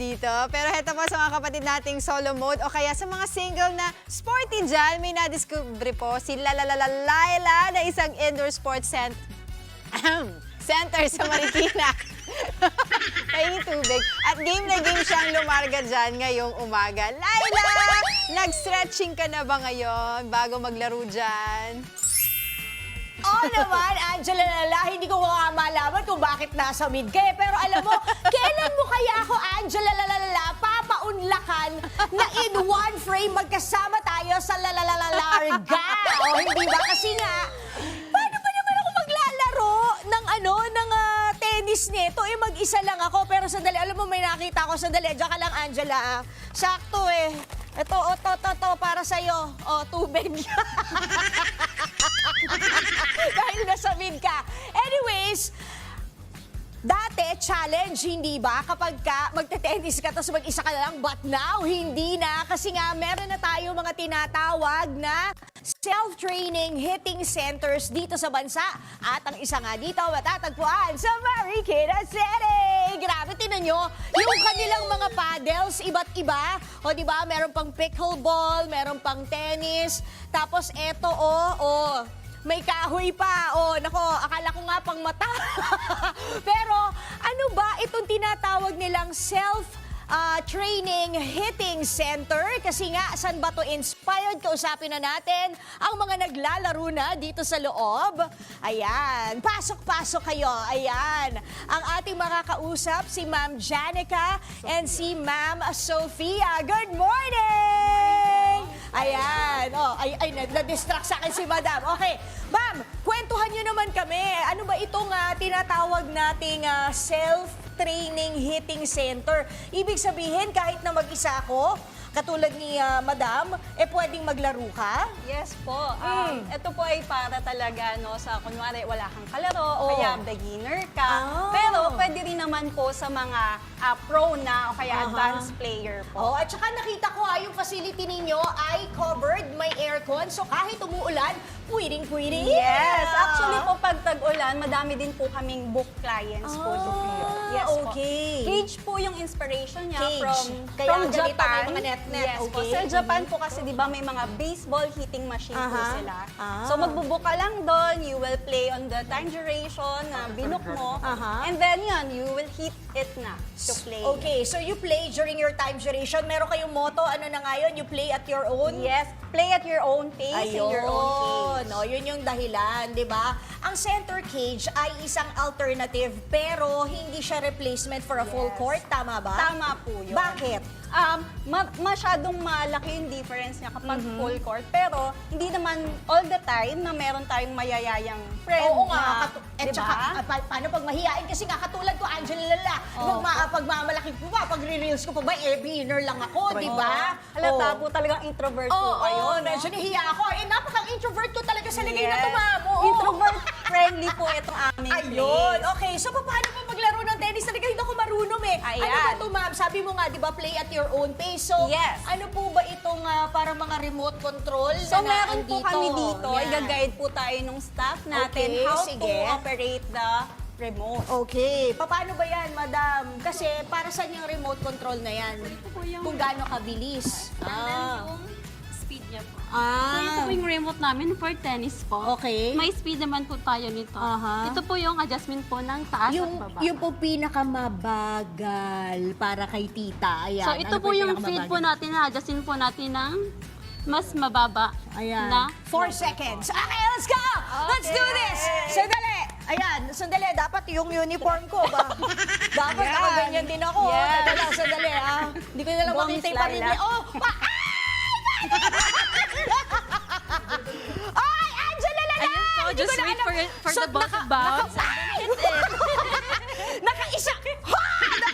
dito. Pero heto po sa mga kapatid nating solo mode o kaya sa mga single na sporty dyan, may nadiscover po si Laila na isang indoor sports center sa Marikina. Pahingi tubig. At game na game siyang lumarga dyan ngayong umaga. Laila, nag-stretching ka na ba ngayon bago maglaro dyan? Oo naman, Angela Lala, hindi ko nga malaman kung bakit nasa mid ka eh. Pero alam mo, kailan mo kaya ako, Angela Lala, papaunlakan na in one frame magkasama tayo sa Larga? O hindi ba? Kasi nga, paano ba naman ako maglalaro ng tennis nito? Eh, mag-isa lang ako. Pero sandali, alam mo, may nakita ko. Sandali, diyan ka lang, Angela. Sakto eh. Ito, para sa'yo. O, tubig. Dahil nasa mid ka. Anyways, dati, challenge, hindi ba? Kapag magte-tennis ka, tapos mag-isa ka na lang, but now, hindi na. Kasi nga, meron na tayo mga tinatawag na self-training hitting centers dito sa bansa. At ang isa nga dito, matatagpuan sa Marikina City. Grabe, tinan nyo, yung kanilang mga paddles, iba't iba. O, di ba? Meron pang pickleball, meron pang tennis. Tapos, eto, may kahoy pa. Oh, nako, akala ko nga pang mata. Pero ano ba itong tinatawag nilang self-training hitting center? Kasi nga, saan ba to inspired? Kausapin na natin ang mga naglalaro na dito sa loob. Ayan, pasok-pasok kayo. Ayan, ang ating makakausap, si Ma'am Janica and si Ma'am Sofia. Good morning! Ayan. Na-distract sa akin si Madam. Okay. Ma'am, kwentuhan nyo naman kami. Ano ba itong tinatawag nating self-training hitting center? Ibig sabihin, kahit na mag-isa ako, katulad ni Madam, pwedeng maglaro ka? Yes po. Ito po ay para talaga sa kunwari wala kang kalaro o kaya beginner ka. Pero pwede rin naman po sa mga pro na o kaya advanced player po. At saka nakita ko yung facility ninyo ay covered, may aircon. So kahit umuulan, pwedeng-pwede. Yes. Actually po pag tag-ulan, madami din po kaming book clients po doon. Yes okay. po. Cage po yung inspiration niya Kaya from ganito, Japan. may mga net-net. Yes po. Okay. Sa Japan po kasi di ba may mga baseball hitting machine po sila. So magbubook ka lang doon, you will play on the time duration na binook mo. And then yun, you will hit it na to play. Okay, so you play during your time duration. Meron kayong motto, ano na nga yun? You play at your own? Yes, play at your own pace in your own cage. No, yun yung dahilan, di ba? Ang center cage ay isang alternative pero hindi siya replacement for a full court, tama ba? Tama po yun. Bakit? Masyadong malaki yung difference niya kapag full court. Pero hindi naman all the time na meron tayong mayayayang friend. Oo nga. Diba? Tsaka, paano pag mahihain? Kasi nga katulad ko, Angela Lala, pag mamalaki ko pa, pag re-reels ko pa ba, beginner lang ako, di ba? Halata po talagang introvert po kayo. Medyo nahiya ako. Napaka-introvert ko talaga sa lagay na tumamo. Introvert friendly po itong aming Ayun. place. Okay, so paano pa maglaro ng tennis? Talaga hindi ako marunong eh. Ayan. Ano ba ito, ma'am? Sabi mo nga, di ba, play at your own pace. So, Yes. ano po ba itong para mga remote control So na meron po kami dito, Yan. i-guide po tayo ng staff natin Okay, how sige. to operate the remote. Okay. Paano ba yan, madam? Kasi para saan yung remote control na yan? Kung gaano kabilis. Yung speed niya po. So, ito po yung remote namin for tennis po. Okay. May speed naman po tayo nito. Ito po yung adjustment po ng taas at baba. Yung po pinakamabagal para kay tita. Ayan. So, ito Ano po yung feed po pinakamabagal? natin na adjustin po natin ng mas mababa Ayan. na 4 seconds. Okay, let's go! Let's do this! Sandali! Ayan, sandali. Dapat yung uniform ko ba? Dapat nakaganyan din ako. Yes. Sandali Hindi ko na lang Bongs makita yung parilya. Laila. Ay, Angela Lala! Ayun po, Hindi just ko na wait alam. for the ball to bounce. Nakaisa.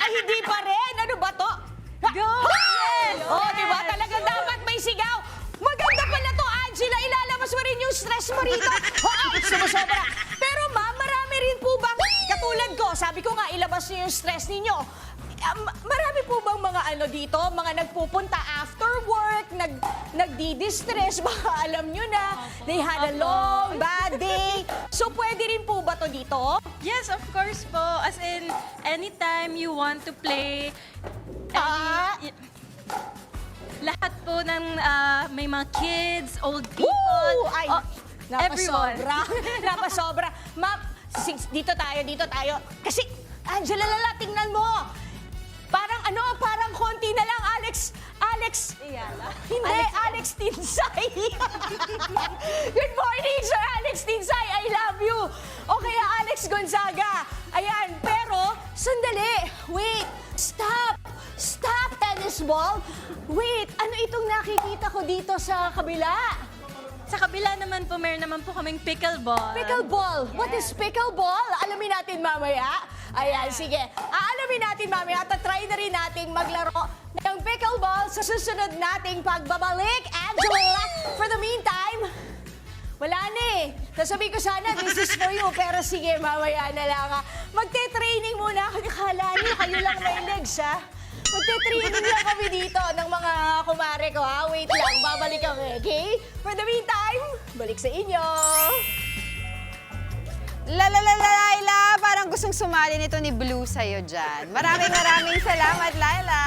Ay, hindi pa rin. Ano ba to? Go! Yes! Oh, di ba? Talaga dapat may sigaw. Maganda pala to, Angela. Ilalabas mo rin yung stress mo rito. Sumusobra. Pero ma'am, marami rin po bang, katulad ko, sabi ko nga, ilabas niyo yung stress ninyo. Marami po bang mga dito, mga nagpupunta after work, nagdi-distress, baka alam nyo na, they had a long, bad day. So, pwede rin po ba to dito? Yes, of course po. As in, anytime you want to play, Lahat po ng may mga kids, old people, Woo! Ay, everyone. napasobra. Napasobra. Ma'am, dito tayo. Kasi, Angela, lala, tingnan mo. Parang konti na lang, Alex. Iyala. Hindi, Alex Tinsay. Good morning, Sir Alex Tinsay. I love you. O kaya Alex Gonzaga. Ayan, pero, sandali. Wait, stop. Stop, tennis ball. Wait, ano itong nakikita ko dito sa kabila? Sa kabila naman po, meron naman po kaming pickleball. Pickleball. What is pickleball? Alamin natin mamaya. Ayan, sige. Aalamin natin mamaya at try na rin nating maglaro ng pickleball sa susunod nating pagbabalik. Angela, for the meantime, wala na eh. Sasabihin ko sana, this is for you. Pero sige, mamaya na lang. Magte-training muna ako. Akala niyo, kayo lang may legs, ha? Magte-training lang kami dito ng mga kumare ko, ha? Wait lang, babalik kami, okay? For the meantime, balik sa inyo. Laila, parang gustong sumali nito ni Blue sa'yo dyan. Maraming salamat, Laila.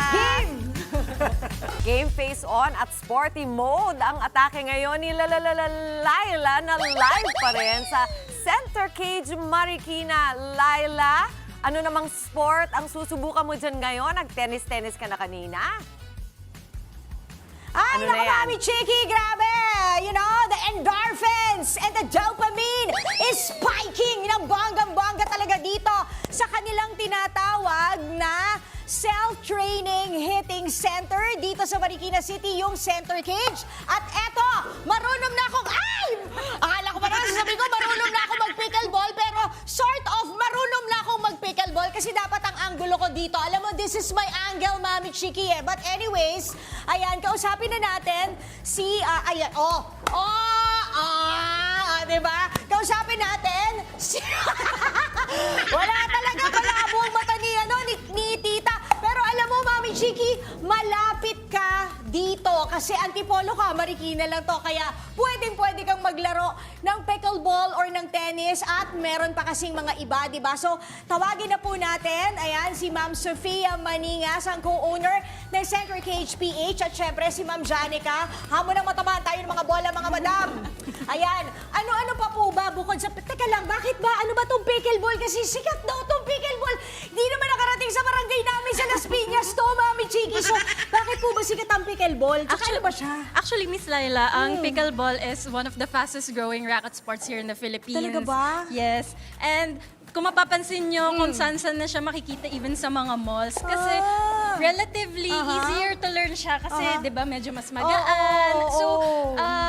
Game face on at sporty mode ang atake ngayon ni Laila na live pa rin sa Center Cage Marikina. Laila, ano namang sport ang susubukan mo dyan ngayon? Nag-tennis-tennis ka na kanina? Ay, Ano na naku, yan? Mami Chiki, grabe! You know, the endorphins and the dopamine is spiking ng bonggang-bongga talaga dito sa kanilang tinatawag na self-training hitting center dito sa Marikina City, yung Center Cage. At eto, marunong na akong, akala ko pa naman sasabihin ko, marunong na ako mag-pickleball, pero sort of marunong na akong mag-pickleball kasi dapat ang angulo ko dito. Alam mo, this is my angle, Mami Chiki eh. But anyways, ayan, kausapin na natin si, diba? Kausapin natin si... Wala talaga, malabo ang mata ni Tita. Pero alam mo, Mami Chiki, malapit ka dito kasi antipolo ka, Marikina lang to. Kaya pwede kang maglaro ng pickleball or ng tennis at meron pa kasing mga iba, diba? So, tawagin na po natin, ayan, si Ma'am Sofia Maningas, ang co-owner ng Center Cage PH at syempre si Ma'am Janica. Hamon ng matamaan tayo ng mga bola, mga madam. Ayan, ano pa po ba bukod sa... Teka lang, bakit ba? Ano ba tong pickleball? Kasi sikat daw tong pickleball. Di naman nakarating sa barangay namin sa Las Piñas to, Mami Chiki. So, bakit po ba sikat ang pickleball? Tsaka ano ba siya? Actually, Miss Laila, ang pickleball is one of the fastest growing racket sports here in the Philippines. Talaga ba? Yes. And kung mapapansin nyo kung saan-saan na siya makikita even sa mga malls. Kasi relatively easier to learn siya kasi 'di ba medyo mas magaan. So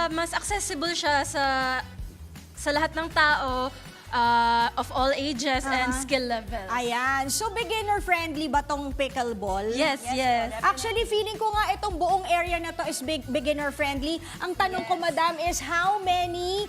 mas accessible siya sa lahat ng tao of all ages and skill levels. Ayan. So, beginner-friendly ba tong pickleball? Yes. Actually, feeling ko nga itong buong area na to is beginner-friendly. Ang tanong ko, madam, is how many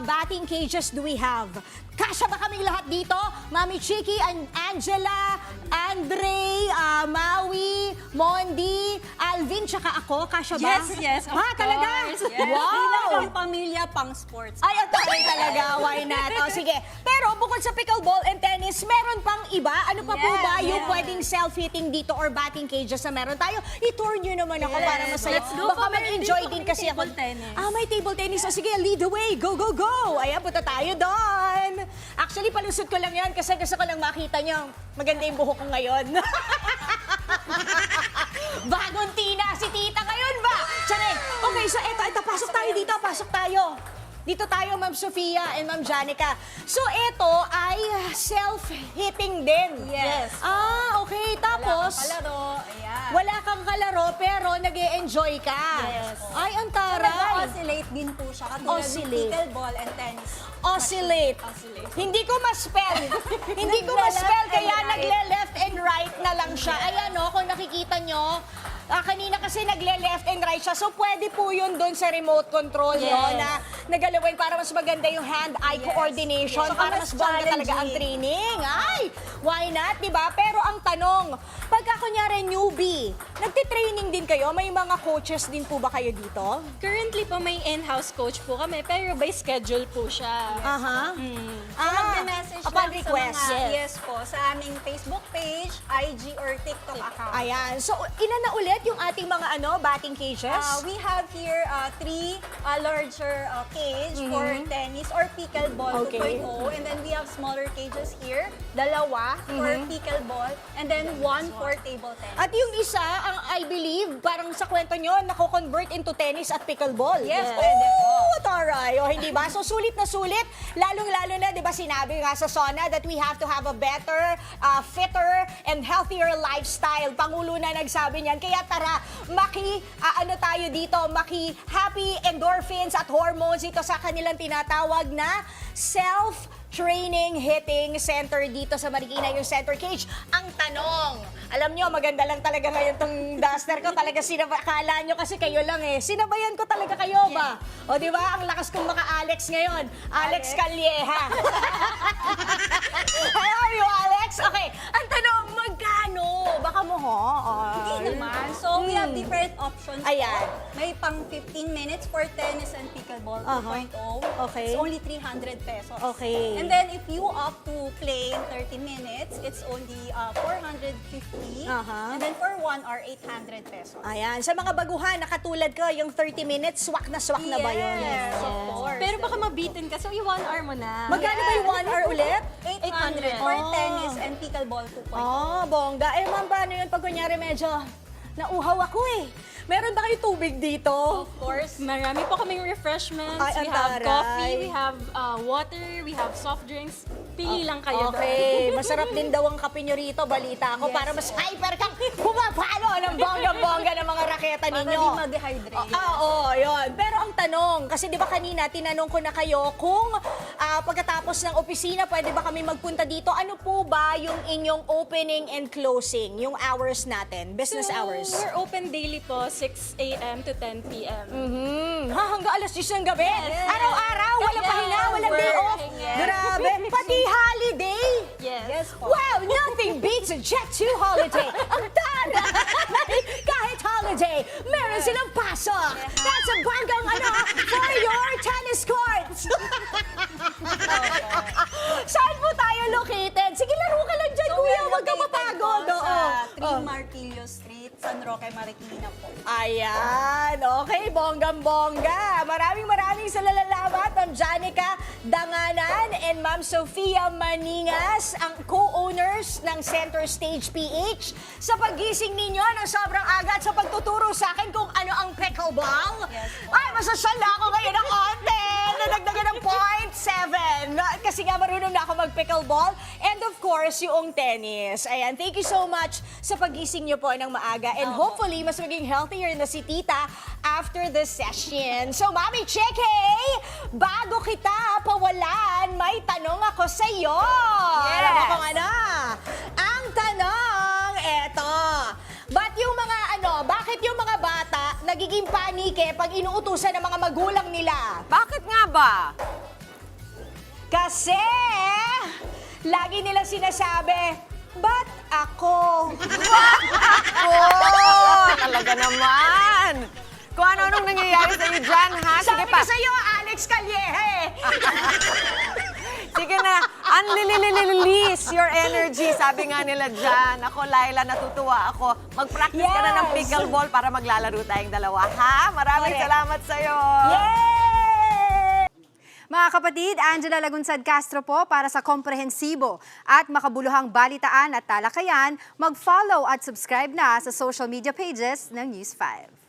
batting cages do we have? Kasya ba kaming lahat dito? Mami Chiki, Angela, Andre, Maui, Mondi, Alvin, tsaka ako. Kasya ba? Yes, of talaga? course. Hindi lang Wow! pang pamilya, pang sports. Ay, ang taray talaga. Why not? O, sige. Pero bukod sa pickleball and tennis, meron pang iba. Ano pa po ba yung pwedeng self-hitting dito or batting cages na meron tayo? I-tour nyo naman ako para masaya. Let's go. Baka Meron mag-enjoy din din po kasi kaming ako. table tennis. May table tennis. O sige, lead the way. Go, go, go. Ayan, punta tayo doon. Actually, palusot ko lang yan kasi gusto ko lang makita nyo. Maganda yung buhok ko ngayon. Bagong tina si tita ngayon ba? Charing. Okay, so eto, pasok tayo dito. Pasok tayo. Dito tayo, Ma'am Sofia and Ma'am Janica. So, ito ay self-hitting din. Yes. Okay. Tapos, Palaro, ayan. wala kang kalaro pero nag-e-enjoy ka. Yes. Ay, ang Talaga, taray. oscillate din po siya. Katulad ng Oscillate. pickleball and tennis. Oscillate. Oscillate. Hindi ko ma-spell. Hindi ko ma-spell, Nagle-left kaya and right. nagle-left and right na lang siya. Ayan, kung nakikita nyo, kanina kasi nagle-left and right siya. So, pwede po yun doon sa remote control nyo na nagalawin para mas maganda yung hand-eye coordination, Yes. para Mas mas bongga talaga ang challenging. training. Ay, why not, di ba? Pero ang tanong, pagka kunyari newbie, nagtitraining din kayo? May mga coaches din po ba kayo dito? Currently po may in-house coach po kami pero by schedule po siya. Aha. Mag-message Upon lang request. Yes po, sa aming Facebook page, IG or TikTok account. Ayan. So, ilan na ulit yung ating mga batting cages? We have here 3 larger cage for tennis or pickleball Okay. 2.0, and then we have smaller cages here, 2 for pickleball, and then 1 for table tennis. At yung isa, ang I believe, parang sa kwento nyo, nako-convert into tennis at pickleball. Yes, pwede po. Taray. O, hindi ba? So, sulit na sulit. Lalong-lalo na, di ba, sinabi nga sa SONA that we have to have a better, fitter, and healthier lifestyle. Pangulo na nagsabi niyan. Kaya tara, tayo dito, happy endorphins at hormones ito sa kanilang tinatawag na self-training hitting center dito sa Marikina, yung center cage. Ang tanong, alam nyo, maganda lang talaga ngayon tong duster ko. Talaga akala nyo kasi kayo lang eh. Sinabayan ko talaga kayo ba? O di ba? Ang lakas kong maka-Alex ngayon. Alex Calleja. Hello, you Alex? Okay, ang tanong, magkano? Baka mo ho? Hindi naman. So, we have different options. Ayan. Po. May pang 15 minutes for tennis and pickleball 2.0. Okay. It's only 300 pesos. Okay. And then, if you opt to play in 30 minutes, it's only 450. And then, for 1 hour, 800 pesos. Ayan, sa mga baguhan, nakatulad ko, yung 30 minutes, swak na ba yun? Yes, of course. Pero baka mabitin ka, so i-1 hour mo na. Magkano ba yung 1 hour ulit? 800 for tennis and pickleball 2.0. Bongga. Eh, ma'am, paano yun pag kunyari medyo nauhaw ako eh? Meron ba kayo tubig dito? Of course, marami po kaming refreshments. Ay, We ang have taray. coffee, we have water, we have soft drinks. Pili lang kayo Okay, masarap din daw ang kape nyo rito, balita ko, para mas hyper kang pumapalo ng bongga-bongga ng mga raketa Para ninyo. di ma-dehydrate. Oo, yun. Pero ang tanong, kasi di ba kanina, tinanong ko na kayo kung pagkatapos ng opisina, pwede ba kami magpunta dito? Ano po ba yung inyong opening and closing, yung hours natin, business hours? We're open daily po, 6 a.m. to 10 p.m. Hanggang alas 10 ng gabi? Araw-araw, walang pahinga, walang day We're- off? yes. Grabe, pati holiday? Yes. Wow, nothing beats a Jet2 holiday. Ang taray! Kahit holiday, meron silang pasok. That's a banggang for your tennis courts. Saan po tayo located? Sige, laro ka lang dyan, So, kuya. we're Huwag kang located mapagod. po sa Oo. 3 Martillo Street, San Roque, Marikina po. Ayan, okay, bonggang-bongga. Maraming salamat, Ma'am Janica Danganan and Ma'am Sofia Maningas, ang co-owners ng Center Stage PH, sa pagising ninyo ng sobrang aga at sa pagtuturo sa akin kung ano ang pickleball. Yes, Ay, masasala ako ngayon ng konti. Nadagdagan ng 0.7. Kasi nga marunong na ako mag-pickleball. And of course, yung tennis. Ayan, thank you so much sa pagising nyo po ng maaga. And hopefully, mas maging healthier na si Tita after the session. So, Mami Cheke, bago kita pawalan, may tanong ako sa iyo. Yes. Alam mo kung ano? Ang tanong, eto. Bakit yung mga bata nagiging panike pag inuutusan ng mga magulang nila? Bakit nga ba? Kasi, lagi nila sinasabi, ba't ako? Oh, talaga naman. Kung ano-anong nangyayari sa iyo dyan, ha? Sige Sabi pa. ko sa'yo, Alex Calleja. Sige na, unrelease your energy. Sabi nga nila dyan. Ako, Laila, natutuwa ako. Mag-practice ka na ng Yes. pickleball para maglalaro tayong dalawa, ha? Maraming Correct. salamat sa'yo. Yay! Mga kapatid, Angela Lagunsad Castro po para sa komprehensibo at makabuluhang balitaan at talakayan. Mag-follow at subscribe na sa social media pages ng News 5.